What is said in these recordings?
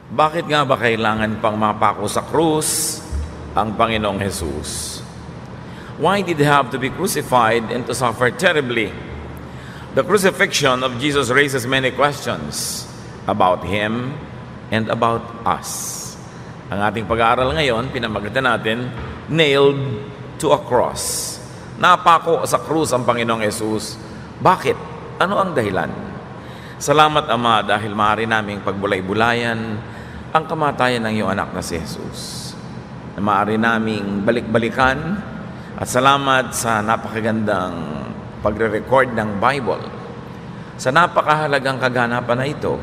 Bakit nga ba kailangan pang mapako sa krus ang Panginoong Jesus? Why did He have to be crucified and to suffer terribly? The crucifixion of Jesus raises many questions about Him and about us. Ang ating pag-aaral ngayon, pinamagatan natin, nailed to a cross. Napako sa krus ang Panginoong Jesus. Bakit? Ano ang dahilan? Salamat, Ama, dahil maaari naming pagbulay-bulayan ang kamatayan ng iyong anak na si Jesus. Na maaari naming balik-balikan at salamat sa napakagandang pagre-record ng Bible. Sa napakahalagang kaganapan na ito,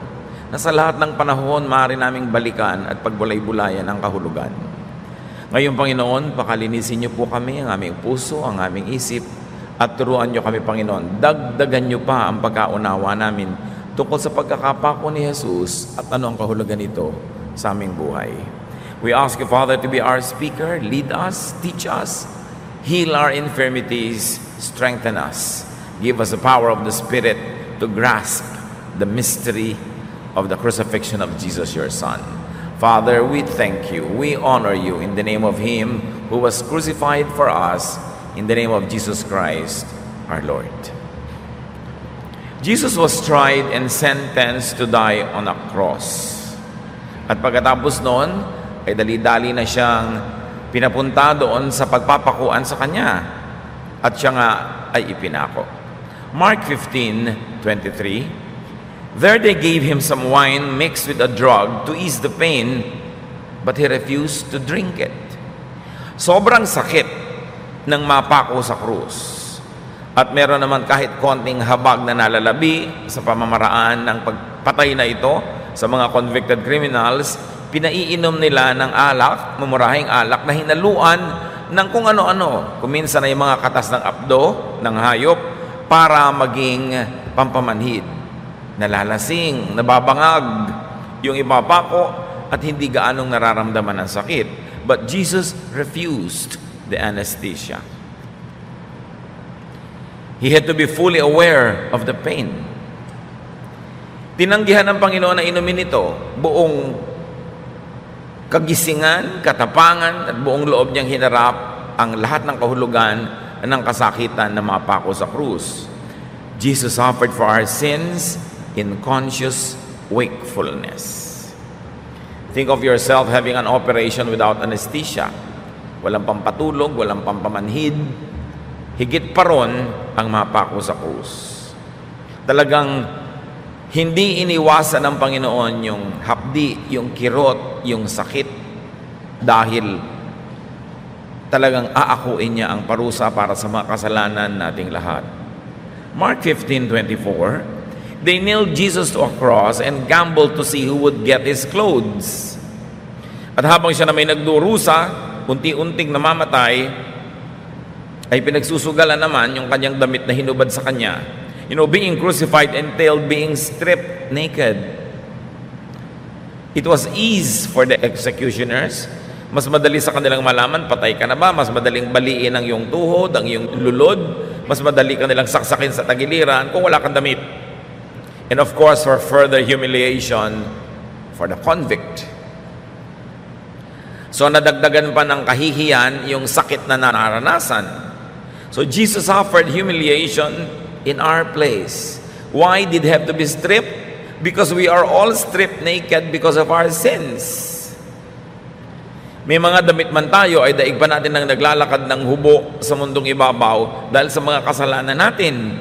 na sa lahat ng panahon maaari naming balikan at pagbulay-bulayan ang kahulugan. Ngayon, Panginoon, pakalinisin niyo po kami, ang aming puso, ang aming isip, at turuan niyo kami, Panginoon. Dagdagan niyo pa ang pagkaunawa namin tungkol sa pagkakapako ni Jesus at ano ang kahulugan nito sa aming buhay. We ask you, Father, to be our speaker, lead us, teach us, heal our infirmities, strengthen us. Give us the power of the Spirit to grasp the mystery of the crucifixion of Jesus, your Son. Father, we thank you. We honor you in the name of Him who was crucified for us, in the name of Jesus Christ, our Lord. Jesus was tried and sentenced to die on a cross. At pagkatapos noon, ay dali-dali na siyang pinapunta doon sa pagpapakuan sa Kanya. At siya nga ay ipinako. Mark 15:23, there they gave Him some wine mixed with a drug to ease the pain, but He refused to drink it. Sobrang sakit ng mapako sa krus. At meron naman kahit konting habag na nalalabi sa pamamaraan ng pagpatay na ito sa mga convicted criminals, pinaiinom nila ng alak, mamurahing alak na hinaluan ng kung ano-ano. Kuminsan ay mga katas ng abdo, ng hayop, para maging pampamanhid. Nalalasing, nababangag yung ipapako at hindi gaanong nararamdaman ang sakit. But Jesus refused the anesthesia. He had to be fully aware of the pain. Tinanggihan ng Panginoon na inumin ito, buong kagisingan, katapangan, at buong loob niyang hinarap ang lahat ng kahulugan ng kasakitan na mapako sa krus. Jesus suffered for our sins in conscious wakefulness. Think of yourself having an operation without anesthesia. Walang pampatulog, walang pampamanhid. Higit pa ron ang mapako sa krus. Talagang hindi iniwasan ng Panginoon yung hapdi, yung kirot, yung sakit dahil talagang aakuin niya ang parusa para sa mga kasalanan nating lahat. Mark 15:24, they nailed Jesus to a cross and gambled to see who would get his clothes. At habang siya na may nagdurusa, unti-unting namamatay, ay pinagsusugalan naman yung kanyang damit na hinubad sa kanya. You know, being crucified entailed being stripped naked. It was ease for the executioners. Mas madali sa kanilang malaman, patay ka na ba? Mas madaling baliin ang iyong tuhod, ang iyong lulod. Mas madali ka nilang saksakin sa tagiliran kung wala kang damit. And of course, for further humiliation for the convict. So nadagdagan pa ng kahihiyan yung sakit na naranasan. So Jesus suffered humiliation in our place. Why did He have to be stripped? Because we are all stripped naked because of our sins. May mga damit man tayo ay daig pa natin nang naglalakad ng hubo sa mundong ibabaw dahil sa mga kasalanan natin.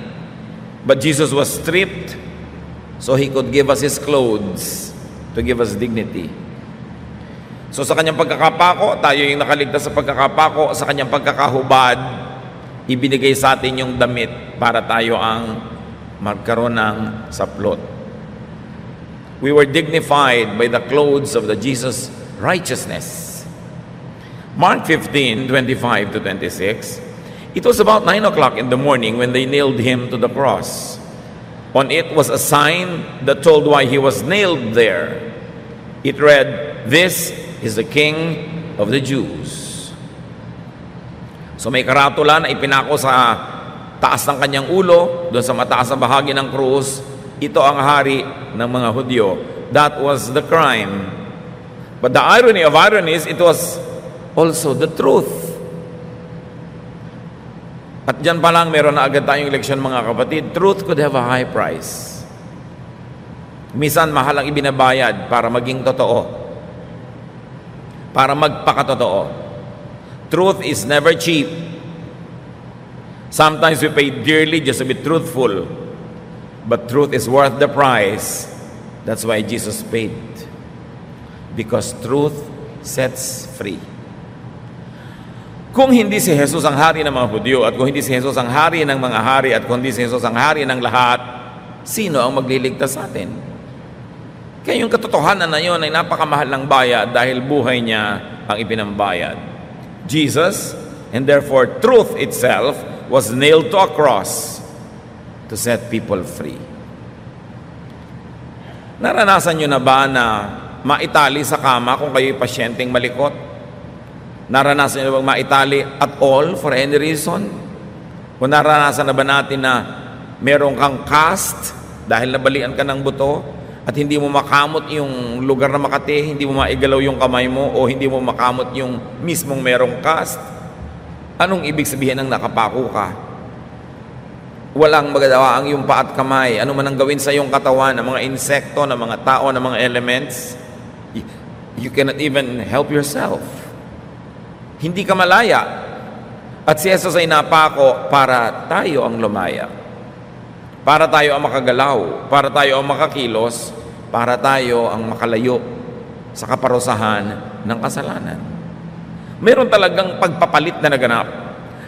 But Jesus was stripped so He could give us His clothes to give us dignity. So sa kanyang pagkakapako, tayo yung nakaligtas sa pagkakapako, sa kanyang pagkakahubad, ibinigay sa atin yung damit para tayo ang magkaroon ng saplot. We were dignified by the clothes of the Jesus righteousness. Mark 15:25-26, it was about 9 o'clock in the morning when they nailed Him to the cross. On it was a sign that told why He was nailed there. It read, "This is the King of the Jews." So may karatula na ipinako sa taas ng kanyang ulo, doon sa mataas na bahagi ng krus, ito ang hari ng mga Hudyo. That was the crime But the irony of ironies, it was also the truth. At dyan pa lang, meron na agad tayong leksyon mga kapatid. Truth could have a high price. Minsan, mahal ang ibinabayad para maging totoo. Para magpakatotoo. Truth is never cheap. Sometimes we pay dearly just to be truthful. But truth is worth the price. That's why Jesus paid. Because truth sets free. Kung hindi si Jesus ang hari ng mga Hudyo, at kung hindi si Jesus ang hari ng mga hari, at kung hindi si Jesus ang hari ng lahat, sino ang magliligtas sa atin? Kaya yung katotohanan na yun ay napakamahal ng bayad dahil buhay niya ang ipinambayad. Jesus, and therefore truth itself, was nailed to a cross to set people free. Naranasan nyo na ba na maitali sa kama kung kayo'y pasyenteng malikot? Naranasan nyo ba maitali at all for any reason? O naranasan na ba natin na meron kang cast dahil nabalian ka ng buto at hindi mo makamot yung lugar na makati, hindi mo maigalaw yung kamay mo o hindi mo makamot yung mismong merong cast? Anong ibig sabihin ng nakapako ka? Walang magagawa ang iyong paa at kamay. Ano man ang gawin sa iyong katawan, ng mga insekto, ng mga tao, ng mga elements, you cannot even help yourself. Hindi ka malaya. At si Jesus ay napako para tayo ang lumaya. Para tayo ang makagalaw. Para tayo ang makakilos. Para tayo ang makalayo sa kaparusahan ng kasalanan. Meron talagang pagpapalit na naganap.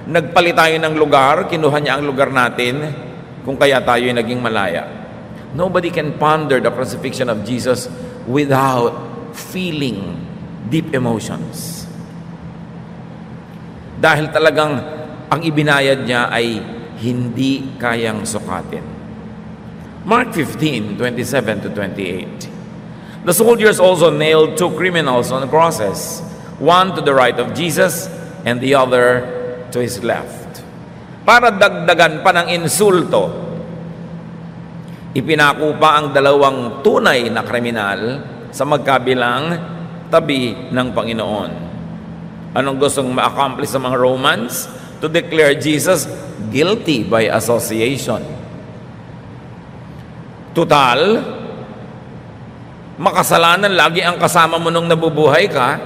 Nagpalit tayo ng lugar, kinuha niya ang lugar natin, kung kaya tayo ay naging malaya. Nobody can ponder the crucifixion of Jesus without feeling deep emotions. Dahil talagang ang ibinayad niya ay hindi kayang sukatin. Mark 15:27-28. The soldiers also nailed 2 criminals on the crosses, one to the right of Jesus and the other to his left. Para dagdagan pa ng insulto, ipinako pa ang dalawang tunay na kriminal sa magkabilang tabi ng Panginoon. Anong gustong ma-accomplish sa mga Romans? To declare Jesus guilty by association. Total, makasalanan lagi ang kasama mo nung nabubuhay ka.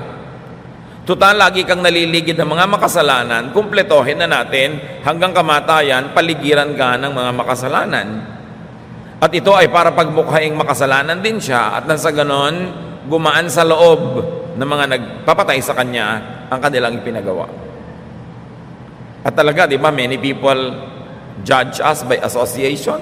Total, lagi kang naliligid ng mga makasalanan. Kumpletohin na natin hanggang kamatayan, paligiran ka ng mga makasalanan. At ito ay para pagmukhaing makasalanan din siya at nang sa ganon, gumaan sa loob ng mga nagpapatay sa kanya ang kanilang ipinagawa. At talaga, di ba, many people judge us by association.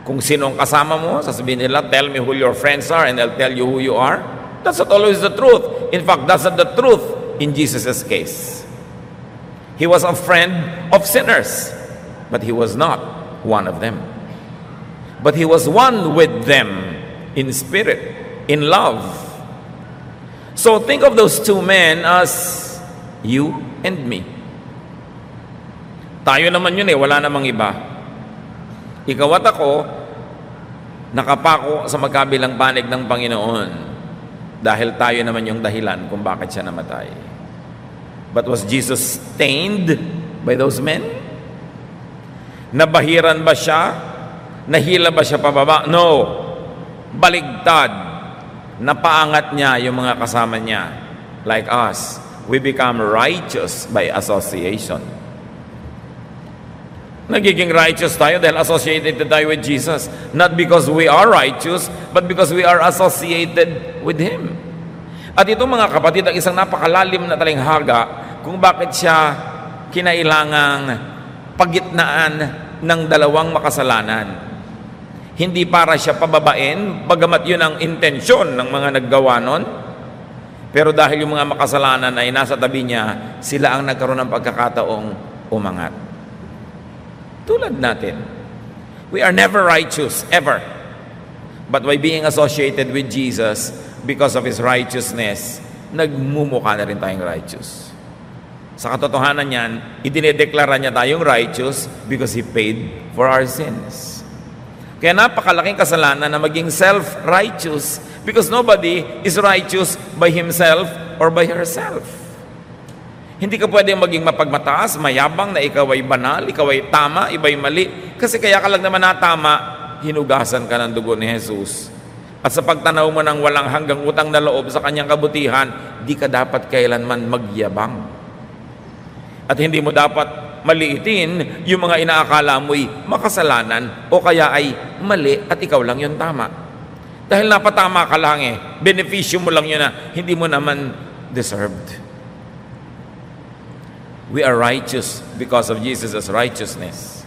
Kung sino ang kasama mo, sasabihin nila, tell me who your friends are and I'll tell you who you are. That's not always the truth. In fact, that's not the truth in Jesus' case. He was a friend of sinners, but he was not one of them. But he was one with them in spirit, in love. So think of those two men as you and me. Tayo naman yun wala namang iba. Ikaw at ako, nakapako sa magkabilang panig ng Panginoon dahil tayo naman yung dahilan kung bakit siya namatay. But was Jesus stained by those men? Nabahiran ba siya? Nahila ba siya pababa? No. Baligtad. Napaangat niya yung mga kasama niya. Like us. We become righteous by association. Nagiging righteous tayo dahil associated tayo with Jesus. Not because we are righteous, but because we are associated with Him. At ito mga kapatid, ang isang napakalalim na talinghaga kung bakit siya kinailangang pagitnaan ng dalawang makasalanan. Hindi para siya pababain, bagamat yun ang intensyon ng mga naggawa nun. Pero dahil yung mga makasalanan ay nasa tabi niya, sila ang nagkaroon ng pagkakataong umangat. Tulad natin. We are never righteous, ever. But by being associated with Jesus, because of His righteousness, nagmumukha na rin tayong righteous. Sa katotohanan niyan, idinedeklara niya tayong righteous because He paid for our sins. Kaya napakalaking kasalanan na maging self-righteous, Because nobody is righteous by himself or by herself. Hindi ka pwedeng maging mapagmataas, mayabang na ikaw ay banal, ikaw ay tama, iba ay mali. Kasi kaya ka lang naman natama, hinugasan ka ng dugo ni Jesus. At sa pagtanaw mo ng walang hanggang utang na loob sa kanyang kabutihan, di ka dapat kailanman magyabang. At hindi mo dapat maliitin yung mga inaakala mo'y makasalanan o kaya ay mali at ikaw lang yung tama. Dahil napatama ka lang benepisyo mo lang yun na hindi mo naman deserved. We are righteous because of Jesus' righteousness.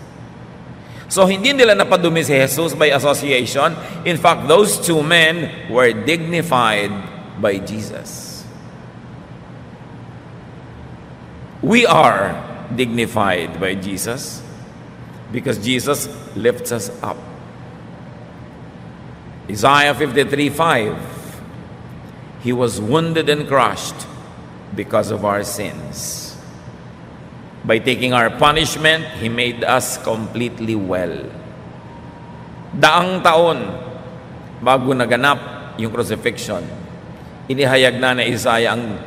So hindi nila napadumi si Jesus by association. In fact, those two men were dignified by Jesus. We are dignified by Jesus because Jesus lifts us up. Isaiah 53:5, He was wounded and crushed because of our sins. By taking our punishment, He made us completely well. Daang taon bago naganap yung crucifixion, inihayag na ni Isaiah ang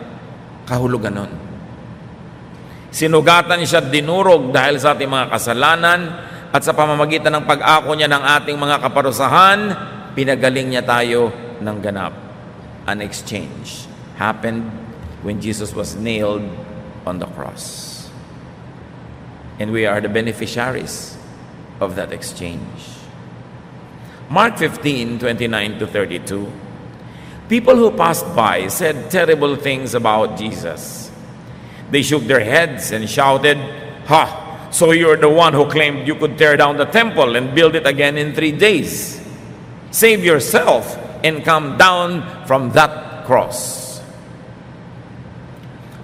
kahulugan nun. Sinugatan siya at dinurog dahil sa ating mga kasalanan at sa pamamagitan ng pag-ako niya ng ating mga kaparusahan, pinagaling niya tayo ng ganap. An exchange happened when Jesus was nailed on the cross. And we are the beneficiaries of that exchange. Mark 15:29-32. People who passed by said terrible things about Jesus. They shook their heads and shouted, "Ha! So you're the one who claimed you could tear down the temple and build it again in 3 days. Save yourself and come down from that cross."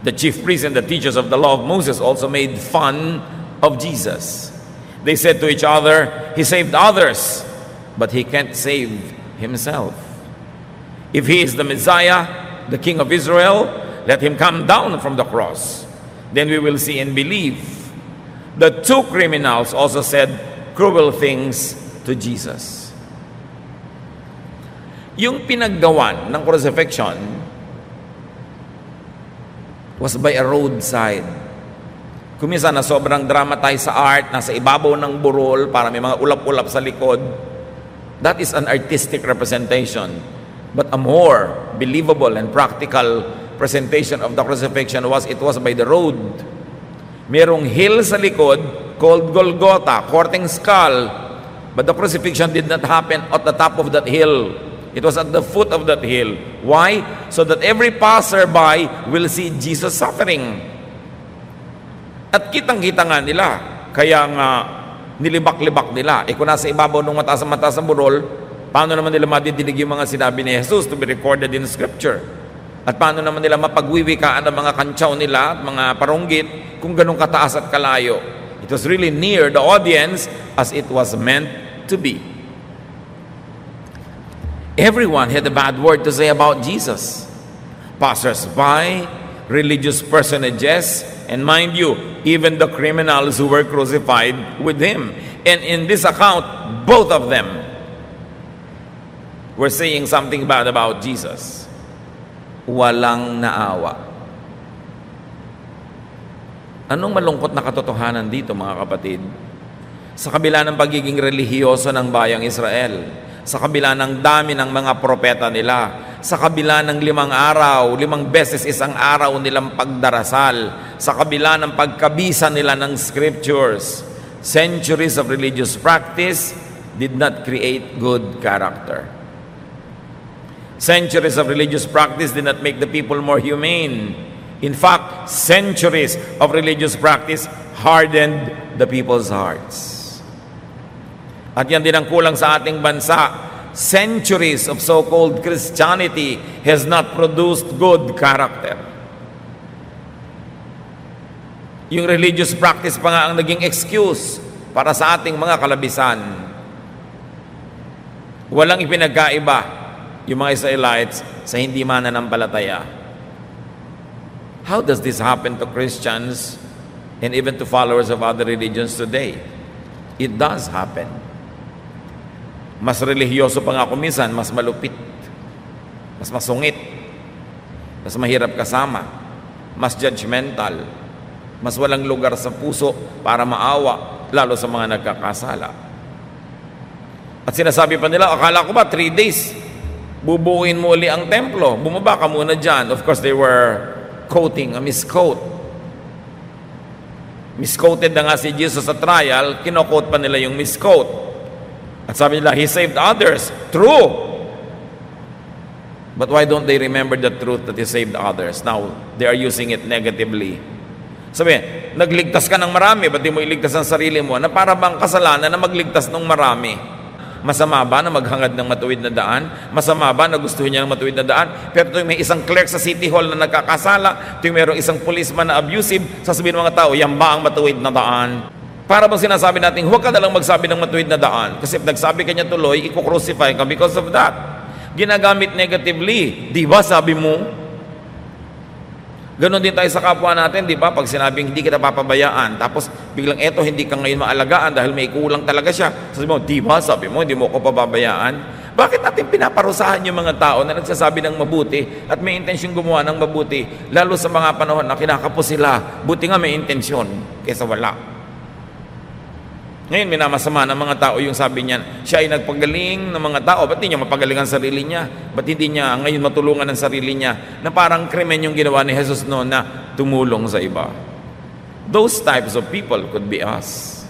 The chief priests and the teachers of the law of Moses also made fun of Jesus. They said to each other, "He saved others, but he can't save himself. If he is the Messiah, the King of Israel, let him come down from the cross. Then we will see and believe." The two criminals also said cruel things to Jesus. Yung pinaggawan ng crucifixion was by a roadside. Kuminsan na sobrang dramatized sa art, nasa ibabaw ng burol para may mga ulap-ulap sa likod. That is an artistic representation. But a more believable and practical presentation of the crucifixion was it was by the road. Merong hill sa likod called Golgotha, courting skull. But the crucifixion did not happen at the top of that hill. It was at the foot of that hill. Why? So that every passerby will see Jesus suffering. At kitang-kita nga nila, kaya nga nilibak-libak nila. Kung nasa ibabaw ng mataas na burol, paano naman nila madidinig yung mga sinabi ni Jesus to be recorded in Scripture? At paano naman nila mapagwiwikaan ang mga kantsaw nila at mga paronggit kung ganun kataas at kalayo? It was really near the audience as it was meant to be. Everyone had a bad word to say about Jesus. Passers-by, religious personages, and mind you, even the criminals who were crucified with him. And in this account, both of them were saying something bad about Jesus. Walang naawa. Anong malungkot na katotohanan dito, mga kapatid? Sa kabila ng pagiging relihiyoso ng bayang Israel, sa kabila ng dami ng mga propeta nila, sa kabila ng 5 araw, 5 beses isang araw nilang pagdarasal, sa kabila ng pagkabisa nila ng scriptures, centuries of religious practice did not create good character. Centuries of religious practice did not make the people more humane. In fact, centuries of religious practice hardened the people's hearts. At yan din ang kulang sa ating bansa. Centuries of so-called Christianity has not produced good character. Yung religious practice pa nga ang naging excuse para sa ating mga kalabisan. Walang ipinagkaiba yung mga Israelites sa hindi mananampalataya. How does this happen to Christians and even to followers of other religions today? It does happen. Mas relihiyoso pa nga kung minsan, mas malupit. mas masungit, mas mahirap kasama, mas judgmental, mas walang lugar sa puso para maawa, lalo sa mga nagkakasala. At sinasabi pa nila, akala ko ba 3 days, bubuuin mo uli ang templo, bumaba ka muna dyan. Of course, they were quoting a misquote. Misquoted na nga si Jesus sa trial, kinoquote pa nila yung misquote. At sabi nila, He saved others. True. But why don't they remember the truth that He saved others? Now, they are using it negatively. Sabi, nagligtas ka ng marami, ba't di mo iligtas ang sarili mo? Na para bang kasalanan na magligtas ng marami? Masama ba na maghangad ng matuwid na daan? Masama ba na gusto niya ng matuwid na daan? Pero tuwing may isang clerk sa City Hall na nagkakasala, tuwing mayroong isang policeman na abusive, sasabihin ng mga tao, yan ba ang matuwid na daan? Para bang sinasabi natin, huwag ka na lang magsabi ng matuwid na daan. Kasi if nagsabi ka niya tuloy, iko-crucify ka because of that. Ginagamit negatively. Di ba sabi mo? Ganon din tayo sa kapwa natin, di ba? Pag sinabing hindi kita papabayaan, tapos biglang eto, hindi ka ngayon maalagaan dahil may kulang talaga siya. Sabi mo, di ba? Sabi mo, hindi mo ko pababayaan. Bakit natin pinaparusahan yung mga tao na nagsasabi ng mabuti at may intensyon gumawa ng mabuti, lalo sa mga panahon na kinakapos sila, buti nga may intensyon kaysa wala. Ngayon, minamasama ng mga tao yung sabi niya, siya ay nagpagaling ng mga tao. Ba't hindi niya mapagaling ang sarili niya? Ba't hindi niya ngayon matulungan ang sarili niya? Na parang krimen yung ginawa ni Jesus noon na tumulong sa iba. Those types of people could be us.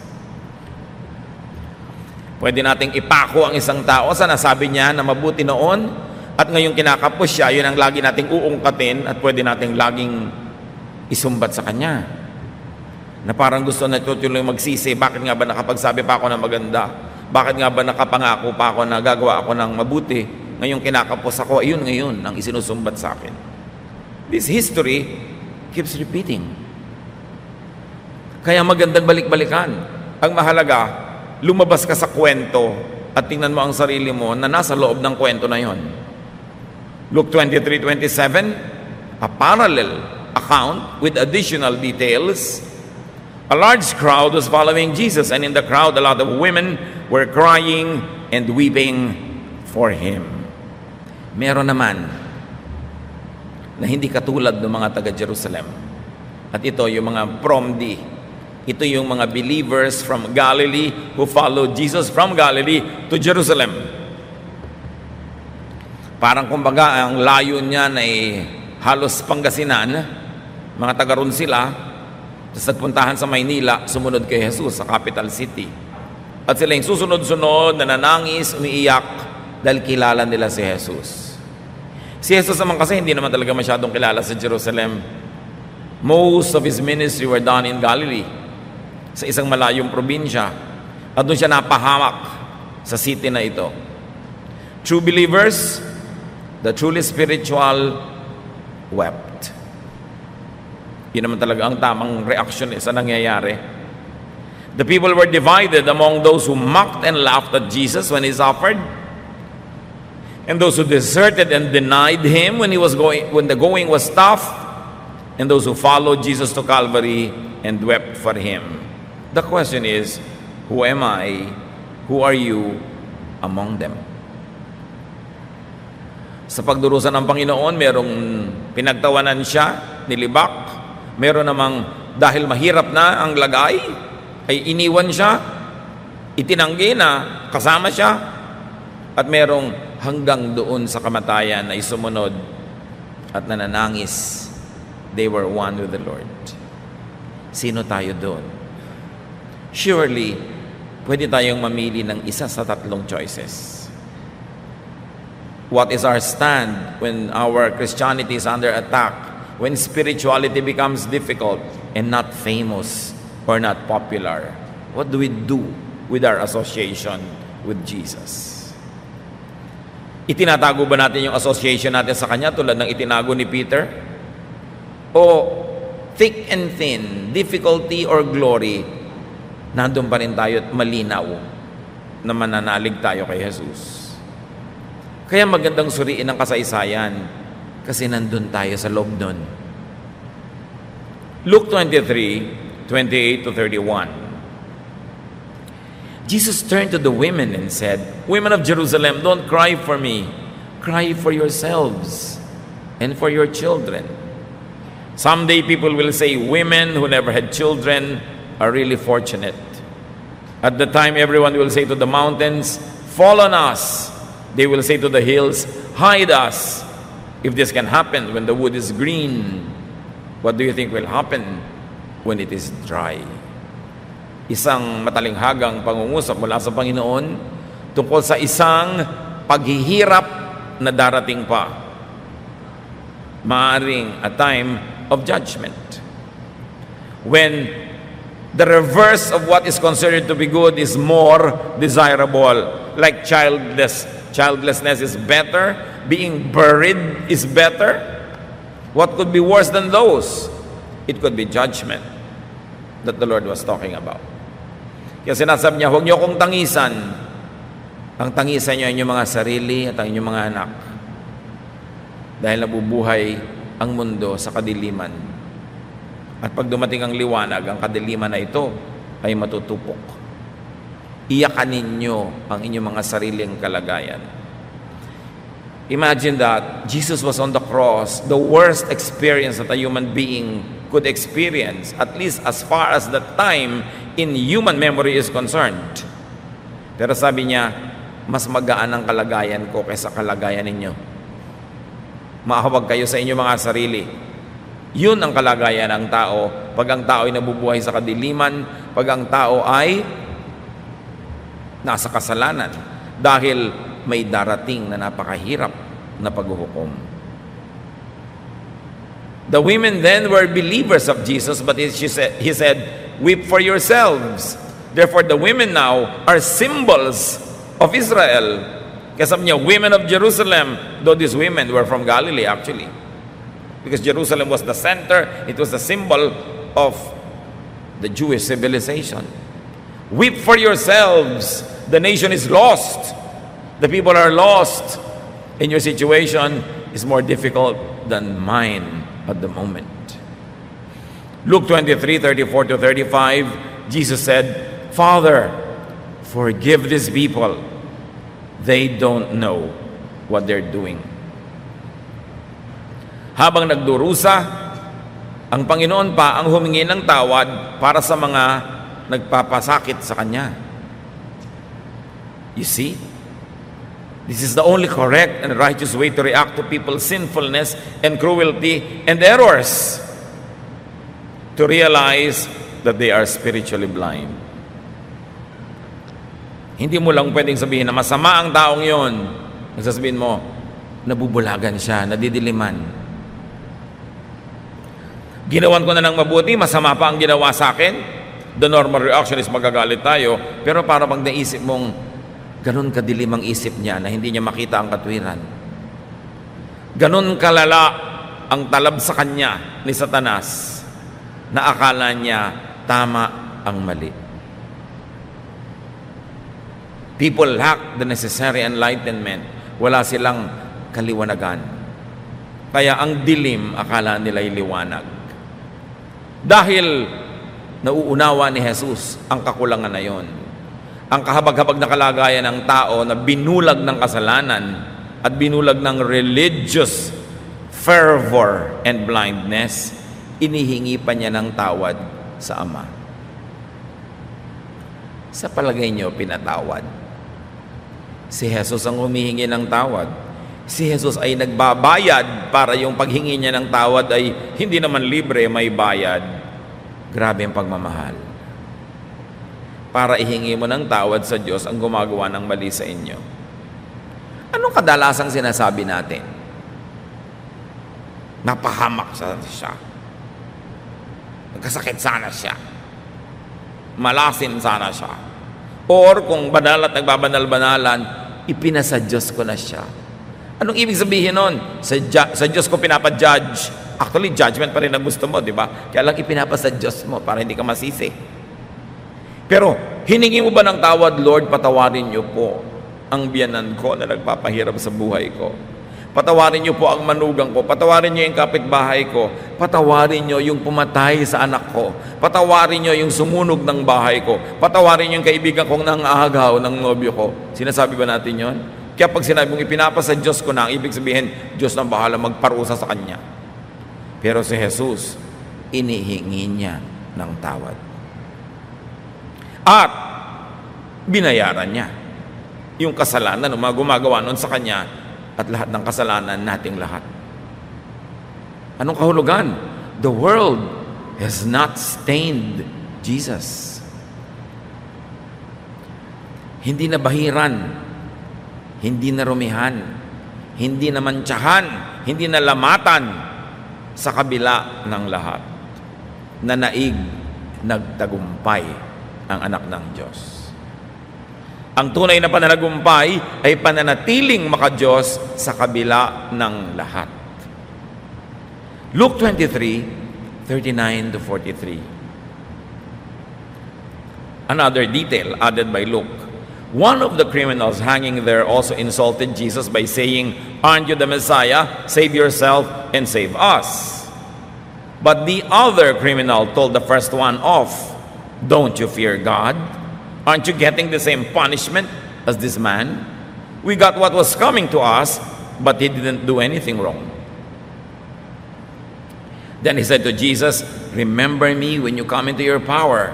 Pwede nating ipako ang isang tao sa nasabi niya na mabuti noon at ngayong kinakapos siya, yun ang lagi nating uungkatin at pwede nating laging isumbat sa kanya. Na parang gusto na tutuloy magsisi, bakit nga ba nakapagsabi pa ako ng maganda? Bakit nga ba nakapangako pa ako na gagawa ako ng mabuti? Ngayong kinakapos ako, ayun ngayon ang isinusumbat sa akin. This history keeps repeating. Kaya magandang balik-balikan. Ang mahalaga, lumabas ka sa kwento at tingnan mo ang sarili mo na nasa loob ng kwento na yon. Luke 23:27, a parallel account with additional details. A large crowd was following Jesus, and in the crowd a lot of women were crying and weeping for Him. Meron naman na hindi katulad ng mga taga-Jerusalem. At ito yung mga promdi. Ito yung mga believers from Galilee who followed Jesus from Galilee to Jerusalem. Parang kumbaga ang layo niya ay halos Pangasinan. Mga taga-ron sila. Tapos nagpuntahan sa Maynila, sumunod kay Jesus sa capital city. At sila yung susunod-sunod, nananangis, umiiyak, dahil kilala nila si Jesus. Si Jesus naman kasi hindi naman talaga masyadong kilala sa Jerusalem. Most of His ministry were done in Galilee, sa isang malayong probinsya. At doon siya napahamak sa city na ito. True believers, the truly spiritual, wept. Yun naman talaga ang tamang reaction sa nangyayari. The people were divided among those who mocked and laughed at Jesus when He suffered, and those who deserted and denied Him when the going was tough, and those who followed Jesus to Calvary and wept for Him. The question is, who am I? Who are you among them? Sa pagdurusa ng Panginoon, merong pinagtawanan siya, nilibak. Meron namang dahil mahirap na ang lagay, ay iniwan siya, itinanggi na kasama siya, at merong hanggang doon sa kamatayan ay sumunod at nananangis. They were one with the Lord. Sino tayo doon? Surely, pwede tayong mamili ng isa sa tatlong choices. What is our stand when our Christianity is under attack? When spirituality becomes difficult and not famous or not popular, what do we do with our association with Jesus? Itinatago ba natin yung association natin sa Kanya tulad ng itinago ni Peter? O thick and thin, difficulty or glory, nandun pa rin tayo at malinaw na mananalig tayo kay Jesus? Kaya magandang suriin ang kasaysayan kasi nandun tayo sa loob nun. Luke 23:28-31. Jesus turned to the women and said, "Women of Jerusalem, don't cry for me. cry for yourselves and for your children. Someday people will say women who never had children are really fortunate. At the time, everyone will say to the mountains, fall on us. They will say to the hills, hide us. If this can happen when the wood is green, what do you think will happen when it is dry? Isang matalinghagang pangungusap mula sa Panginoon tungkol sa isang paghihirap na darating pa. Maaring a time of judgment. When the reverse of what is considered to be good is more desirable. Like childlessness is better. Being buried is better. What could be worse than those? It could be judgment that the Lord was talking about. Kaya sinasabi niya, huwag niyo akong tangisan. Ang tangisan niyo ay inyong mga sarili at ang inyong mga anak. Dahil nabubuhay ang mundo sa kadiliman. At pag dumating ang liwanag, ang kadiliman na ito ay matutupok. Iyakan ninyo ang inyong mga sariling kalagayan. Imagine that Jesus was on the cross, the worst experience that a human being could experience, at least as far as the time in human memory is concerned. Pero sabi niya, mas magaan ang kalagayan ko kaysa kalagayan ninyo. Maahawag kayo sa inyong mga sarili. Yun ang kalagayan ng tao pag ang tao ay nabubuhay sa kadiliman, pag ang tao ay nasa kasalanan dahil may darating na napakahirap na paghuhukom. The women then were believers of Jesus, but he said, weep for yourselves. Therefore, the women now are symbols of Israel. Kaya sabi niya, women of Jerusalem, though these women were from Galilee actually. Because Jerusalem was the center, it was the symbol of the Jewish civilization. Weep for yourselves. The nation is lost. The people are lost. And your situation is more difficult than mine at the moment. Luke 23:34-35, Jesus said, Father, forgive these people. They don't know what they're doing. Habang nagdurusa, ang Panginoon pa ang humingi ng tawad para sa mga nagpapasakit sa Kanya. You see? This is the only correct and righteous way to react to people's sinfulness and cruelty and errors. To realize that they are spiritually blind. Hindi mo lang pwedeng sabihin na masama ang taong yon. Nagsasabihin mo, nabubulagan siya, nadidiliman. Ginawan ko na ng mabuti, masama pa ang ginawa sa akin. The normal reaction is magagalit tayo. Pero para pag naisip mong ganun kadilim ang isip niya na hindi niya makita ang katwiran. Ganun kalala ang talab sa kanya ni Satanas na akala niya tama ang mali. People lack the necessary enlightenment. Wala silang kaliwanagan. Kaya ang dilim, akala nila'y liwanag. Dahil nauunawa ni Jesus ang kakulangan na yon. Ang kahabag-habag na kalagayan ng tao na binulag ng kasalanan at binulag ng religious fervor and blindness, inihingi pa niya ng tawad sa Ama. Sa palagay niyo, pinatawad? Si Jesus ang humihingi ng tawad. Si Jesus ay nagbabayad para yung paghingi niya ng tawad ay hindi naman libre, may bayad. Grabe ang pagmamahal. Para ihingi mo ng tawad sa Diyos ang gumagawa ng mali sa inyo. Anong kadalasang sinasabi natin? Napahamak siya. Nagkasakit sana siya. Malasin sana siya. Or kung banal at nagbabanal-banalan, ipinasa Diyos ko na siya. Anong ibig sabihin nun? Sa Diyos ko pinapa-judge. Actually, judgment pa rin ang gusto mo, di ba? Kaya lang ipinapasa Diyos mo para hindi ka masisi. Pero, hiningi mo ba ng tawad, Lord, patawarin niyo po ang biyanan ko na nagpapahirap sa buhay ko. Patawarin niyo po ang manugang ko. Patawarin niyo yung kapitbahay ko. Patawarin niyo yung pumatay sa anak ko. Patawarin niyo yung sumunog ng bahay ko. Patawarin niyo yung kaibigan kong nangahagaw ng nobyo ko. Sinasabi ba natin yon? Kaya pag sinabi mong ipinapasa Diyos ko na, ang ibig sabihin, Diyos nang bahala magparusa sa kanya. Pero si Jesus, inihingi niya ng tawad. At binayaran niya yung kasalanan ng mga gumagawa nun sa kanya at lahat ng kasalanan nating lahat. Anong kahulugan? The world has not stained Jesus. Hindi na bahiran, hindi na rumihan, hindi na mantsahan, hindi na lamatan sa kabila ng lahat. Nanaig, nagtagumpay ang anak ng Diyos. Ang tunay na pananagumpay ay pananatiling maka-Diyos sa kabila ng lahat. Luke 23:39-43. Another detail added by Luke. One of the criminals hanging there also insulted Jesus by saying, "Aren't you the Messiah? Save yourself and save us." But the other criminal told the first one off, "Don't you fear God? Aren't you getting the same punishment as this man? We got what was coming to us, but he didn't do anything wrong." Then he said to Jesus, "Remember me when you come into your power."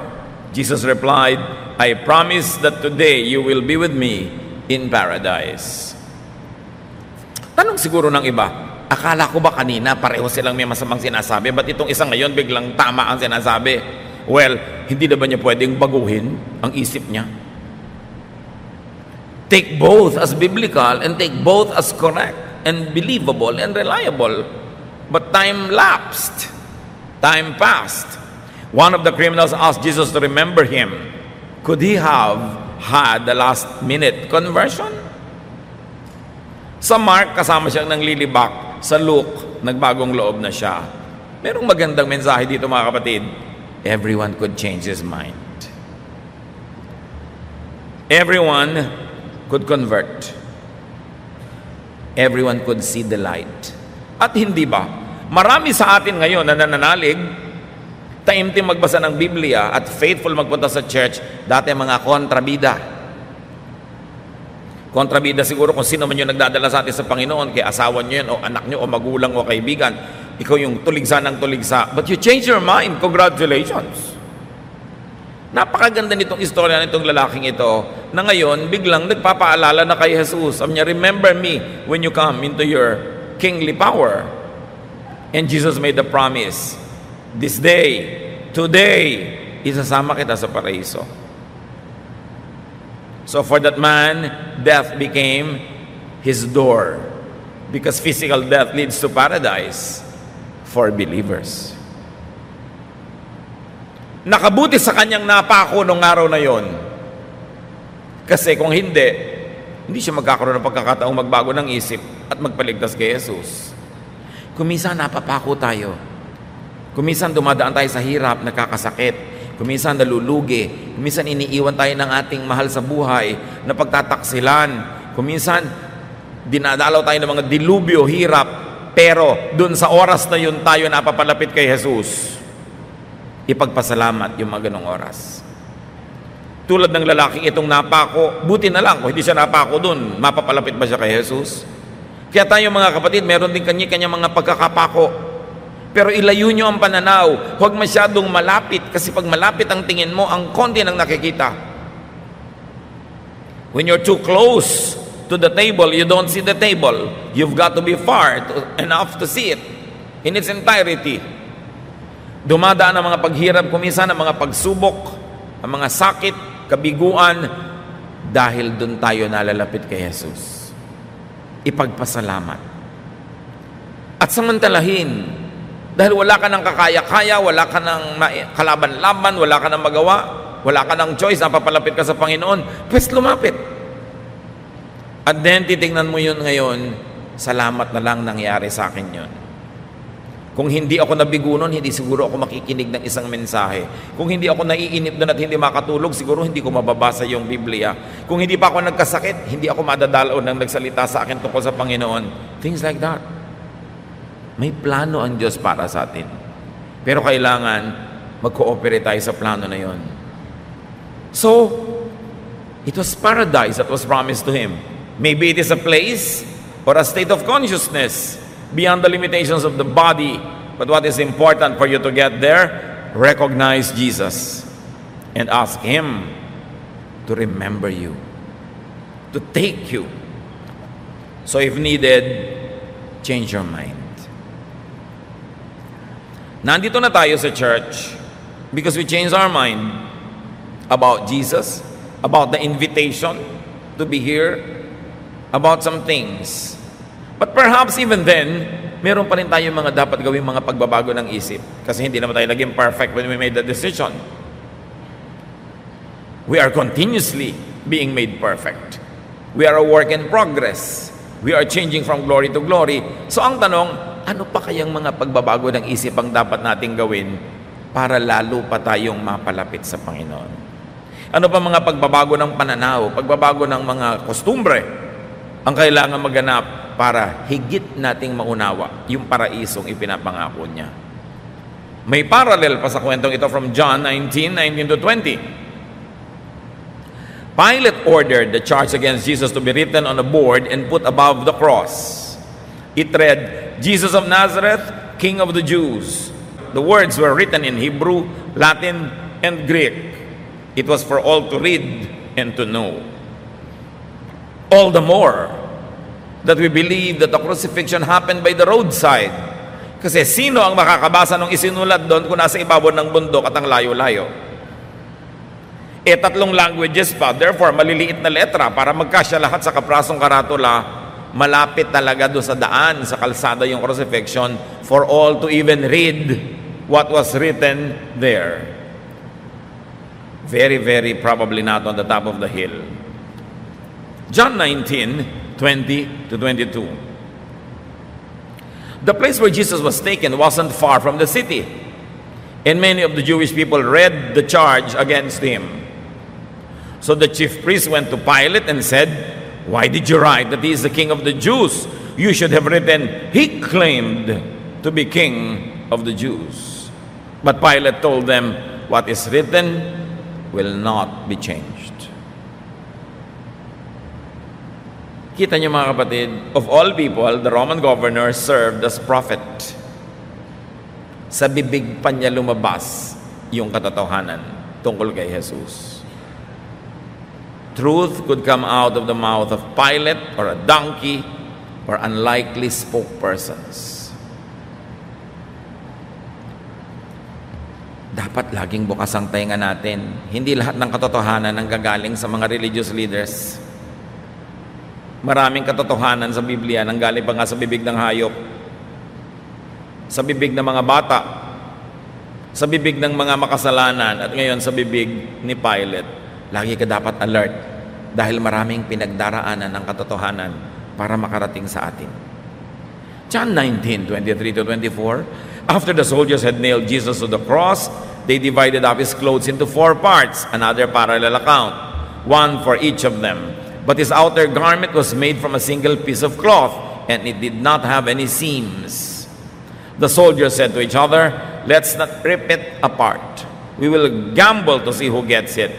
Jesus replied, "I promise that today you will be with me in paradise." Tanong siguro ng iba, akala ko ba kanina pareho silang may masamang sinasabi? Ba't itong isang ngayon biglang tama ang sinasabi? Well, hindi na ba niya pwedeng baguhin ang isip niya? Take both as biblical and take both as correct and believable and reliable. But time lapsed. Time passed. One of the criminals asked Jesus to remember him. Could he have had the last-minute conversion? Sa Mark, kasama siyang nanglilibak. Sa Luke, nagbagong loob na siya. Merong magandang mensahe dito, mga kapatid. Everyone could change his mind. Everyone could convert. Everyone could see the light. At hindi ba, marami sa atin ngayon na nananalig, taimtim magbasa ng Biblia at faithful magpunta sa church, dati mga kontrabida. Kontrabida siguro kung sino man yung nagdadala sa atin sa Panginoon, kay asawa nyo yan, o anak nyo, o magulang, o kaibigan. Ikaw yung tuligsa ng tuligsa. But you change your mind. Congratulations. Napakaganda nitong istorya nitong lalaking ito na ngayon, biglang nagpapaalala na kay Jesus. Sabi niya, "Remember me when you come into your kingly power." And Jesus made the promise, "This day, today, isasama kita sa paraiso." So for that man, death became his door, because physical death leads to paradise for believers. Nakabuti sa kanyang napako nung araw na yon. Kasi kung hindi siya magkakaroon ng pagkakataong magbago ng isip at magpaligtas kay Jesus. Kuminsan napapako tayo. Kuminsan dumadaan tayo sa hirap, nakakasakit. Kuminsan nalulugi. Kuminsan iniiwan tayo ng ating mahal sa buhay na pagtataksilan. Kuminsan dinadalaw tayo ng mga dilubyo, hirap. Pero dun sa oras na yun tayo napapalapit kay Jesus. Ipagpasalamat yung mga ganong oras. Tulad ng lalaking itong napako, buti na lang kung hindi siya napako dun, mapapalapit ba siya kay Jesus? Kaya tayo mga kapatid, meron din kanya-kanya mga pagkakapako. Pero ilayo nyo ang pananaw. Huwag masyadong malapit, kasi pag malapit ang tingin mo, ang konti nang nakikita. When you're too close to the table, you don't see the table. You've got to be far enough to see it in its entirety. Dumadaan ang mga paghirap, kuminsan ang mga pagsubok, ang mga sakit, kabiguan, dahil dun tayo nalalapit kay Jesus. Ipagpasalamat. At samantalahin, dahil wala ka ng kakaya-kaya, wala ka ng kalaban-laban, wala ka ng magawa, wala ka ng choice, napapalapit ka sa Panginoon, pues lumapit. At then, titignan mo yun ngayon, salamat na lang nangyari sa akin yun. Kung hindi ako nabigo nun, hindi siguro ako makikinig ng isang mensahe. Kung hindi ako naiinip doon at hindi makatulog, siguro hindi ko mababasa yung Biblia. Kung hindi pa ako nagkasakit, hindi ako madadalaw ng nagsalita sa akin tungkol sa Panginoon. Things like that. May plano ang Diyos para sa atin. Pero kailangan mag-cooperate tayo sa plano na yon. So, it was paradise that was promised to him. Maybe it is a place or a state of consciousness beyond the limitations of the body. But what is important for you to get there? Recognize Jesus and ask Him to remember you, to take you. So if needed, change your mind. Nandito na tayo sa church because we changed our mind about Jesus, about the invitation to be here, about some things. But perhaps even then, meron pa rin tayong mga dapat gawing mga pagbabago ng isip. Kasi hindi naman tayo naging perfect when we made the decision. We are continuously being made perfect. We are a work in progress. We are changing from glory to glory. So ang tanong, ano pa kayang mga pagbabago ng isip ang dapat nating gawin para lalo pa tayong mapalapit sa Panginoon? Ano pa mga pagbabago ng pananaw, pagbabago ng mga kostumbre ang kailangan maganap para higit nating maunawa yung paraisong ipinapangako niya? May parallel pa sa kwentong ito from John 19:19-20. Pilate ordered the charge against Jesus to be written on a board and put above the cross. It read, Jesus of Nazareth, King of the Jews. The words were written in Hebrew, Latin, and Greek. It was for all to read and to know. All the more that we believe that the crucifixion happened by the roadside. Kasi sino ang makakabasa ng isinulat doon kung nasa ibabaw ng bundok at ang layo-layo? Tatlong languages pa, therefore maliliit na letra para magkasya lahat sa kaprasong karatula. Malapit talaga doon sa daan, sa kalsada yung crucifixion for all to even read what was written there. Very, very probably not on the top of the hill. John 19:20-22. The place where Jesus was taken wasn't far from the city, and many of the Jewish people read the charge against him. So the chief priest went to Pilate and said, "Why did you write that he is the king of the Jews? You should have written, he claimed to be king of the Jews." But Pilate told them, "What is written will not be changed." Kita niyo mga kapatid, of all people, the Roman governor served as prophet. Sa bibig pa niya lumabas yung katotohanan tungkol kay Jesus. Truth could come out of the mouth of Pilate or a donkey or unlikely spokespersons. Dapat laging bukas ang tenga natin. Hindi lahat ng katotohanan ang gagaling sa mga religious leaders. Maraming katotohanan sa Biblia nang galing pa nga sa bibig ng hayop, sa bibig ng mga bata, sa bibig ng mga makasalanan, at ngayon sa bibig ni Pilate. Lagi ka dapat alert dahil maraming pinagdaraanan ng katotohanan para makarating sa atin. John 19:23-24. After the soldiers had nailed Jesus to the cross, they divided up his clothes into 4 parts, another parallel account, one for each of them. But his outer garment was made from a single piece of cloth, and it did not have any seams. The soldiers said to each other, "Let's not rip it apart. We will gamble to see who gets it."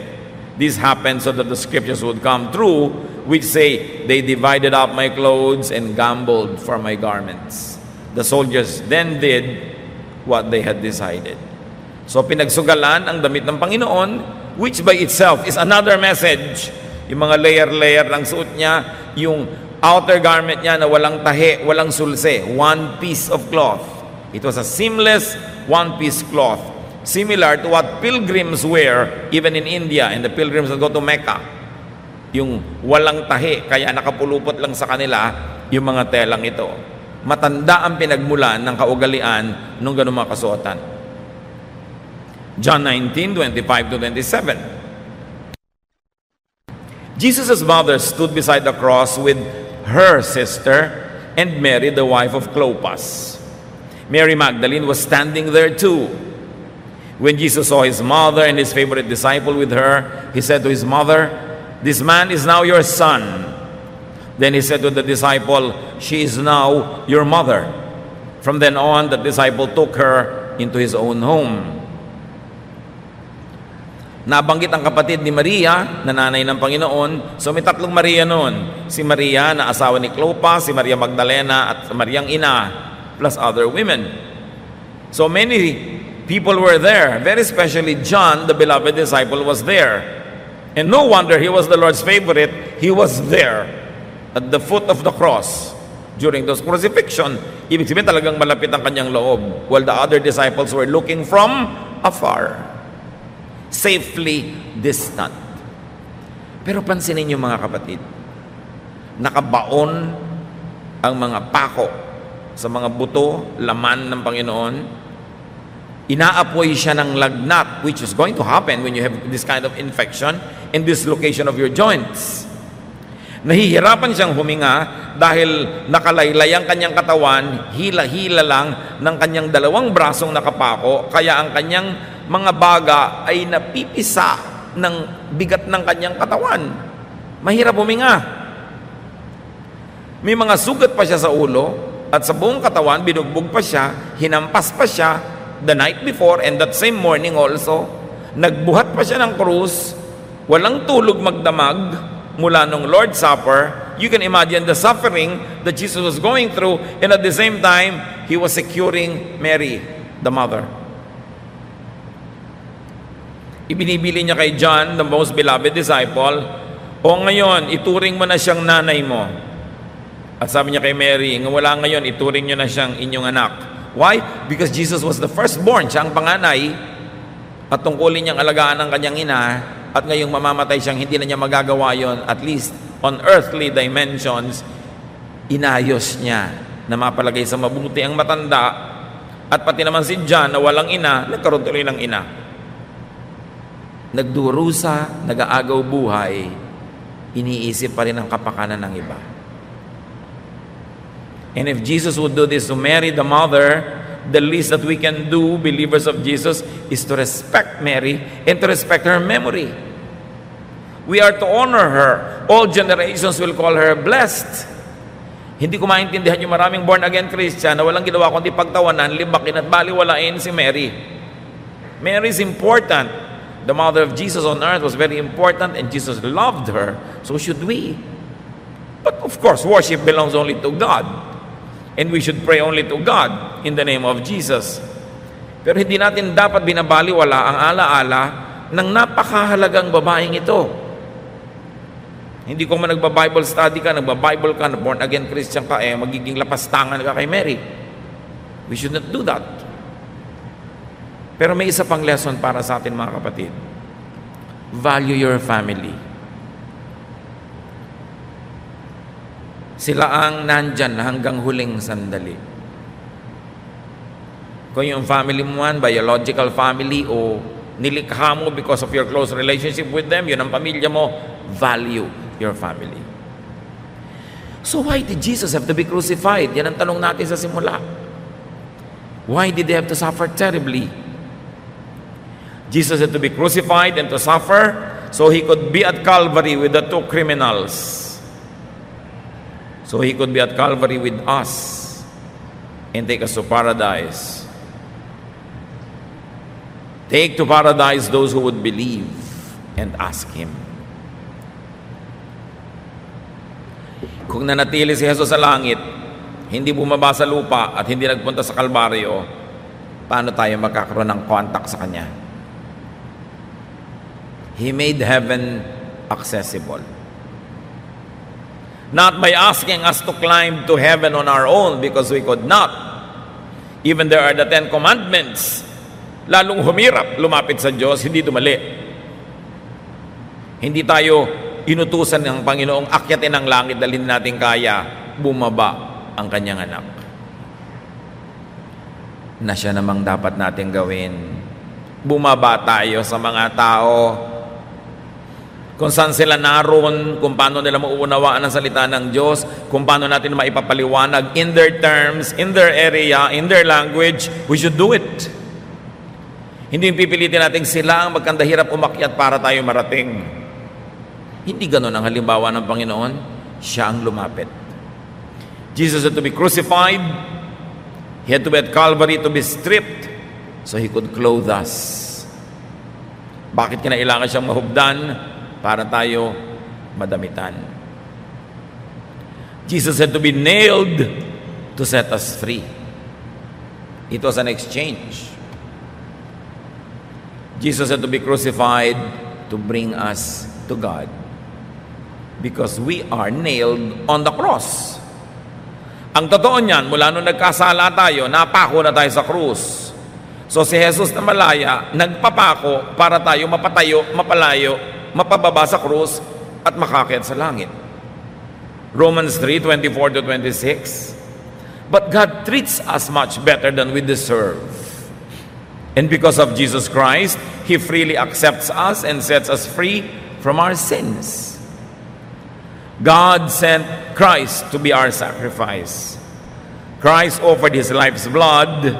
This happened so that the scriptures would come true, which say, "They divided up my clothes and gambled for my garments." The soldiers then did what they had decided. So pinagsugalan ang damit ng Panginoon, which by itself is another message. Yung mga layer-layer ng suot niya, yung outer garment niya na walang tahi, walang sulse, one piece of cloth. It was a seamless one-piece cloth. Similar to what pilgrims wear even in India and the pilgrims that go to Mecca. Yung walang tahi, kaya nakapulupot lang sa kanila yung mga telang ito. Matanda ang pinagmulan ng kaugalian nung ganung mga kasuotan. John 19:25-27. Jesus' mother stood beside the cross with her sister and Mary, the wife of Clopas. Mary Magdalene was standing there too. When Jesus saw his mother and his favorite disciple with her, he said to his mother, "This man is now your son." Then he said to the disciple, "She is now your mother." From then on, the disciple took her into his own home. Nabanggit ang kapatid ni Maria, na nanay ng Panginoon. So may tatlong Maria noon. Si Maria na asawa ni Clopas, si Maria Magdalena, at Mariang ina, plus other women. So many people were there. Very especially John, the beloved disciple, was there. And no wonder he was the Lord's favorite. He was there at the foot of the cross during those crucifixion. Ibig sabihin talagang malapit ang kanyang loob, while the other disciples were looking from afar, safely distant. Pero pansinin niyo mga kapatid, nakabaon ang mga pako sa mga buto, laman ng Panginoon. Inaapoy siya ng lagnat, which is going to happen when you have this kind of infection and dislocation of your joints. Nahihirapan siyang huminga dahil nakalaylay ang kanyang katawan, hila-hila lang ng kanyang dalawang brasong nakapako, kaya ang kanyang mga baga ay napipisa ng bigat ng kanyang katawan. Mahirap huminga. May mga sugat pa siya sa ulo at sa buong katawan, binugbog pa siya, hinampas pa siya the night before and that same morning also. Nagbuhat pa siya ng krus, walang tulog magdamag mula nung Lord's Supper. You can imagine the suffering that Jesus was going through, and at the same time, He was securing Mary, the mother. Ibinibili niya kay John, the most beloved disciple, o ngayon, ituring mo na siyang nanay mo. At sabi niya kay Mary, wala ngayon, ituring niyo na siyang inyong anak. Why? Because Jesus was the firstborn, siya ang panganay, at tungkulin niyang alagaan ang kanyang ina, at ngayong mamamatay siyang hindi na niya magagawa yon, at least on earthly dimensions. Inayos niya na mapalagay sa mabuti ang matanda, at pati naman si John na walang ina, nagkaroon tuloy ng ina. Nagdurusa, nag-aagaw buhay, iniisip pa rin ang kapakanan ng iba. And if Jesus would do this to Mary, the mother, the least that we can do, believers of Jesus, is to respect Mary and to respect her memory. We are to honor her. All generations will call her blessed. Hindi ko maintindihan yung maraming born-again Christian na walang ginawa kundi pagtawanan, libakin at baliwalain si Mary. Mary is important. The mother of Jesus on earth was very important, and Jesus loved her. So should we. But of course, worship belongs only to God. And we should pray only to God in the name of Jesus. Pero hindi natin dapat binabaliwala ang alaala ng napakahalagang babaeng ito. Hindi ko man nagba-Bible study ka, nagba-Bible ka, born-again Christian ka, magiging lapastangan ka kay Mary. We should not do that. Pero may isa pang lesson para sa atin mga kapatid. Value your family. Sila ang nandyan hanggang huling sandali. Kung yung family mo man, biological family, o nilikha mo because of your close relationship with them, yun ang pamilya mo, value your family. So why did Jesus have to be crucified? Yan ang tanong natin sa simula. Why did He have to suffer terribly? Jesus had to be crucified and to suffer so He could be at Calvary with the two criminals. So He could be at Calvary with us and take us to paradise. Take to paradise those who would believe and ask Him. Kung nanatili si Jesus sa langit, hindi bumaba sa lupa at hindi nagpunta sa Kalbaryo, paano tayo magkakaroon ng contact sa Kanya? He made heaven accessible. Not by asking us to climb to heaven on our own, because we could not. Even there are the 10 commandments. Lalong humirap, lumapit sa Diyos, hindi dumali. Hindi tayo inutusan ng Panginoong akyatin ang langit dahil hindi natin kaya, bumaba ang Kanyang anak. Na siya namang dapat natin gawin. Bumaba tayo sa mga tao kung saan sila naroon, kung paano nila mauunawaan ang salita ng Diyos, kung paano natin maipapaliwanag in their terms, in their area, in their language, we should do it. Hindi pipilitin natin sila ang magkandahirap umakyat para tayo marating. Hindi ganon ang halimbawa ng Panginoon. Siya ang lumapit. Jesus had to be crucified. He had to be at Calvary to be stripped so He could clothe us. Bakit kinailangan siyang mahubdan? Para tayo madamitan. Jesus had to be nailed to set us free. It was an exchange. Jesus had to be crucified to bring us to God. Because we are nailed on the cross. Ang totoo niyan, mula nung nagkasala tayo, napako na tayo sa krus. So si Jesus na malaya, nagpapako para tayo mapatayo, mapalayo, mapababa sa krus, at makakyat sa langit. Romans 3:24-26. But God treats us much better than we deserve. And because of Jesus Christ, He freely accepts us and sets us free from our sins. God sent Christ to be our sacrifice. Christ offered His life's blood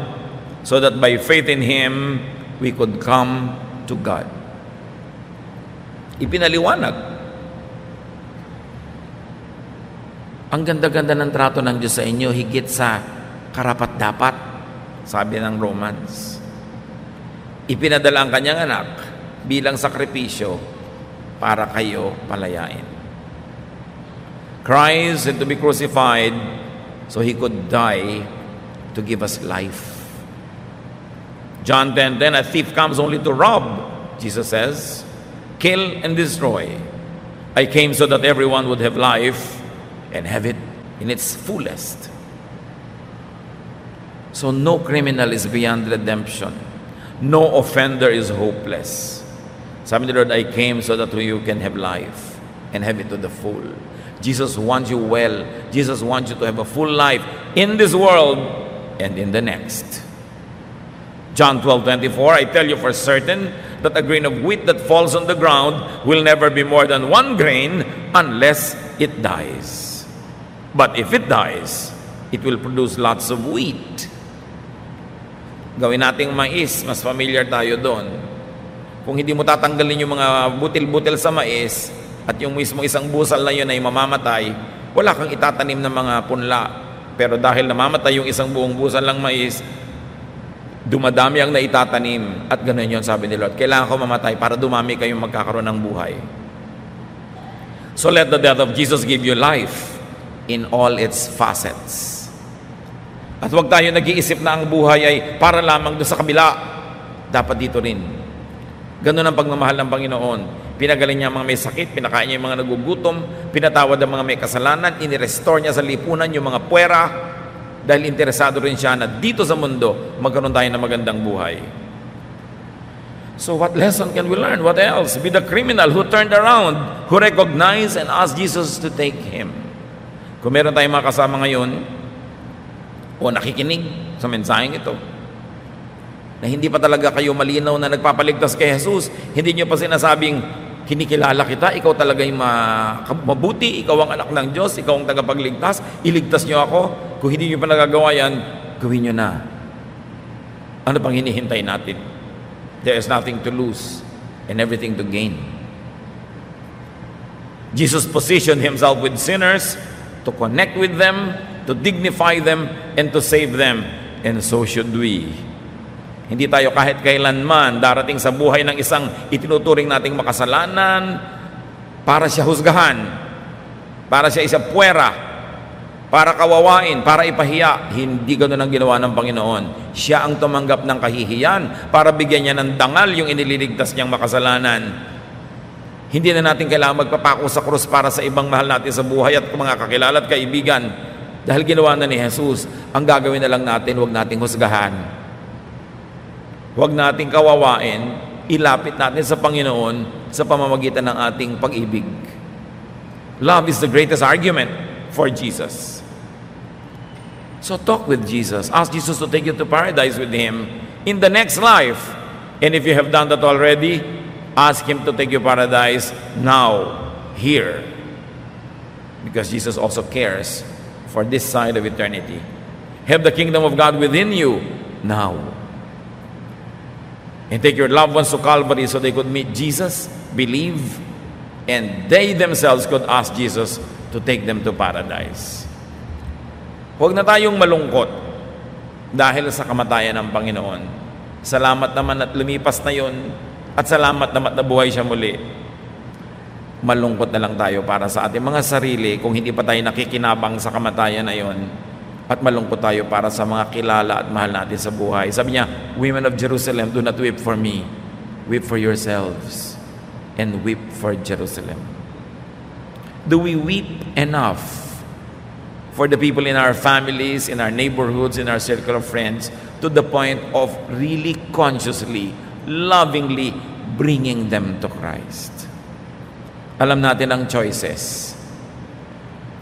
so that by faith in Him, we could come to God. Ipinaliwanag. Ang ganda-ganda ng trato ng Diyos sa inyo, higit sa karapat-dapat, sabi ng Romans. Ipinadala ang kanyang anak bilang sakripisyo para kayo palayain. Christ had to be crucified so He could die to give us life. John 10:10, a thief comes only to rob, Jesus says, kill and destroy. I came so that everyone would have life and have it in its fullest. So no criminal is beyond redemption. No offender is hopeless. Sabi ni Lord, I came so that you can have life and have it to the full. Jesus wants you well. Jesus wants you to have a full life in this world and in the next. John 12:24, I tell you for certain that a grain of wheat that falls on the ground will never be more than 1 grain unless it dies. But if it dies, it will produce lots of wheat. Gawin nating mais, mas familiar tayo doon. Kung hindi mo tatanggalin yung mga butil-butil sa mais at yung mismo isang busal na yun ay mamamatay, wala kang itatanim ng mga punla. Pero dahil namamatay yung isang buong busal ng mais, dumadami ang naitatanim. At ganoon yun, sabi ni Lord, kailangan ko mamatay para dumami kayong magkakaroon ng buhay. So let the death of Jesus give you life in all its facets. At huwag tayo nag-iisip na ang buhay ay para lamang doon sa kabila. Dapat dito rin. Ganun ang pagmamahal ng Panginoon. Pinagaling niya ang mga may sakit, pinakain niya yung mga nagugutom, pinatawad ang mga may kasalanan, inirestore niya sa lipunan yung mga puwera, dahil interesado rin siya na dito sa mundo, magkaroon tayo ng magandang buhay. So what lesson can we learn? What else? Be the criminal who turned around, who recognized and asked Jesus to take him. Kung meron tayong mga kasama ngayon, o nakikinig sa mensaheng ito, na hindi pa talaga kayo malinaw na nagpapaligtas kay Jesus, hindi nyo pa sinasabing, kinikilala kita, ikaw talaga yung mabuti, ikaw ang anak ng Diyos, ikaw ang tagapagligtas, iligtas nyo ako. Kung hindi nyo pa nagagawa yan, gawin nyo na. Ano pang hinihintay natin? There is nothing to lose and everything to gain. Jesus positioned Himself with sinners to connect with them, to dignify them, and to save them. And so should we. Hindi tayo kahit kailanman darating sa buhay ng isang itinuturing nating makasalanan para siya husgahan, para siya isa puwera, para kawawain, para ipahiya. Hindi ganoon ang ginawa ng Panginoon. Siya ang tumanggap ng kahihiyan para bigyan niya ng dangal yung inililigtas niyang makasalanan. Hindi na natin kailangan magpapako sa krus para sa ibang mahal natin sa buhay at mga kakilala at kaibigan. Dahil ginawa na ni Jesus, ang gagawin na lang natin, huwag nating husgahan. Huwag nating kawawain, ilapit natin sa Panginoon sa pamamagitan ng ating pag-ibig. Love is the greatest argument for Jesus. So talk with Jesus. Ask Jesus to take you to paradise with Him in the next life. And if you have done that already, ask Him to take you to paradise now, here. Because Jesus also cares for this side of eternity. Have the kingdom of God within you now. And take your loved ones to Calvary so they could meet Jesus, believe, and they themselves could ask Jesus to take them to paradise. Huwag na tayong malungkot dahil sa kamatayan ng Panginoon. Salamat naman at lumipas na yon. At salamat naman na buhay siya muli. Malungkot na lang tayo para sa ating mga sarili kung hindi pa tayo nakikinabang sa kamatayan na yon. At malungkot tayo para sa mga kilala at mahal natin sa buhay. Sabi niya, "Women of Jerusalem, do not weep for me. Weep for yourselves and weep for Jerusalem." Do we weep enough for the people in our families, in our neighborhoods, in our circle of friends, to the point of really consciously, lovingly bringing them to Christ? Alam natin ang choices.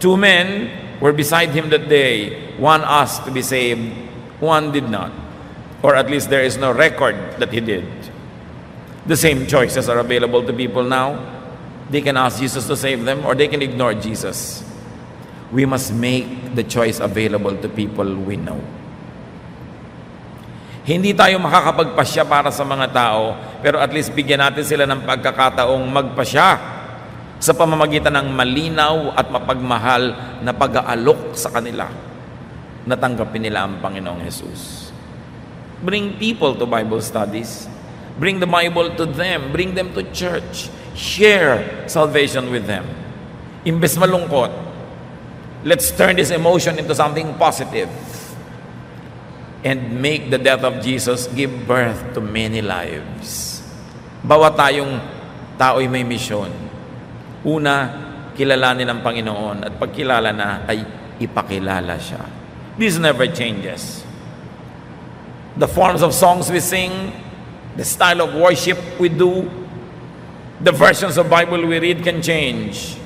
2 men were beside him that day. One asked to be saved, one did not. Or at least there is no record that he did. The same choices are available to people now. They can ask Jesus to save them, or they can ignore Jesus. We must make the choice available to people we know. Hindi tayo makakapagpasya para sa mga tao, pero at least bigyan natin sila ng pagkakataong magpasya sa pamamagitan ng malinaw at mapagmahal na pag-aalok sa kanila. Natanggapin nila ang Panginoong Jesus. Bring people to Bible studies. Bring the Bible to them. Bring them to church. Share salvation with them. Imbes malungkot, let's turn this emotion into something positive and make the death of Jesus give birth to many lives. Bawat tayong tao'y may misyon. Una, kilalanin ang Panginoon, at pagkilala na ay ipakilala siya. This never changes. The forms of songs we sing, the style of worship we do, the versions of Bible we read can change,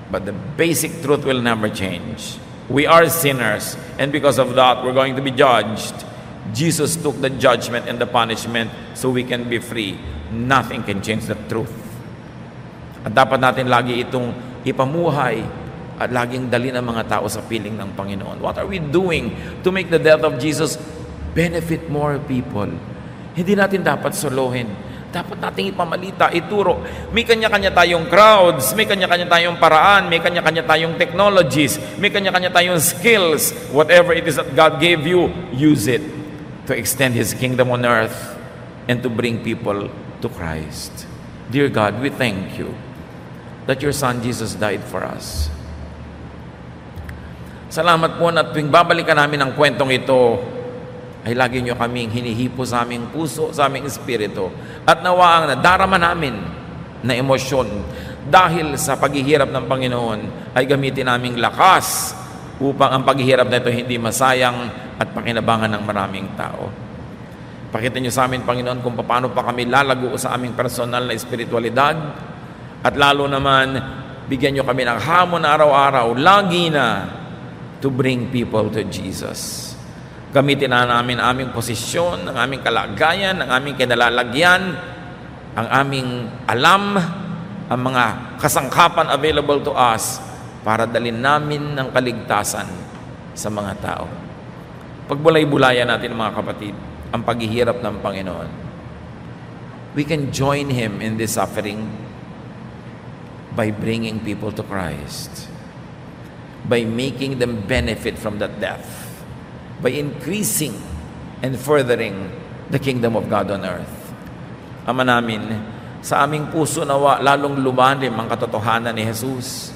but the basic truth will never change. We are sinners, and because of that, we're going to be judged. Jesus took the judgment and the punishment so we can be free. Nothing can change the truth. At dapat natin lagi itong ipamuhay at laging dalhin ang mga tao sa piling ng Panginoon. What are we doing to make the death of Jesus benefit more people? Hindi natin dapat solohin. Dapat nating ipamalita, ituro. May kanya-kanya tayong crowds, may kanya-kanya tayong paraan, may kanya-kanya tayong technologies, may kanya-kanya tayong skills. Whatever it is that God gave you, use it to extend His kingdom on earth and to bring people to Christ. Dear God, we thank you that your Son Jesus died for us. Salamat po na tuwing babalikan namin ang kwentong ito, ay lagi nyo kaming hinihipo sa aming puso, sa aming espiritu, at nawa ang nadarama namin na emosyon dahil sa paghihirap ng Panginoon ay gamitin naming lakas upang ang paghihirap na ito hindi masayang at pakinabangan ng maraming tao. Pakita nyo sa amin, Panginoon, kung paano pa kami lalago sa aming personal na espiritualidad, at lalo naman, bigyan nyo kami ng hamon na araw-araw, lagi na, to bring people to Jesus. Gamitin na namin aming posisyon, ang aming kalagayan, ang aming kinalalagyan, ang aming alam, ang mga kasangkapan available to us para dalhin namin ng kaligtasan sa mga tao. Pagbulay-bulayan natin, mga kapatid, ang paghihirap ng Panginoon. We can join Him in this suffering by bringing people to Christ, by making them benefit from that death, by increasing and furthering the kingdom of God on earth. Ama namin, sa aming puso nawa lalong lumalim ang katotohanan ni Jesus.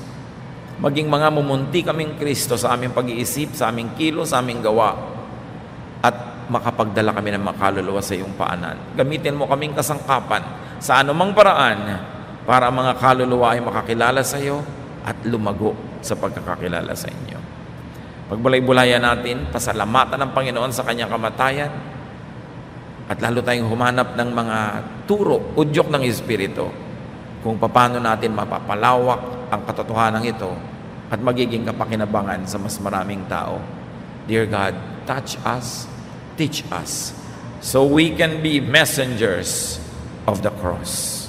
Maging mga mumunti kaming Kristo sa aming pag-iisip, sa aming kilos, sa aming gawa, at makapagdala kami ng makaluluwa sa iyong paanan. Gamitin mo kaming kasangkapan sa anumang paraan para ang mga kaluluwa ay makakilala sa iyo at lumago sa pagkakakilala sa inyo. Pagbulay-bulayan natin, pasalamatan ng Panginoon sa kanyang kamatayan, at lalo tayong humanap ng mga turo, udyok ng Espiritu, kung paano natin mapapalawak ang katotohanan ito at magiging kapakinabangan sa mas maraming tao. Dear God, touch us, teach us, so we can be messengers of the cross.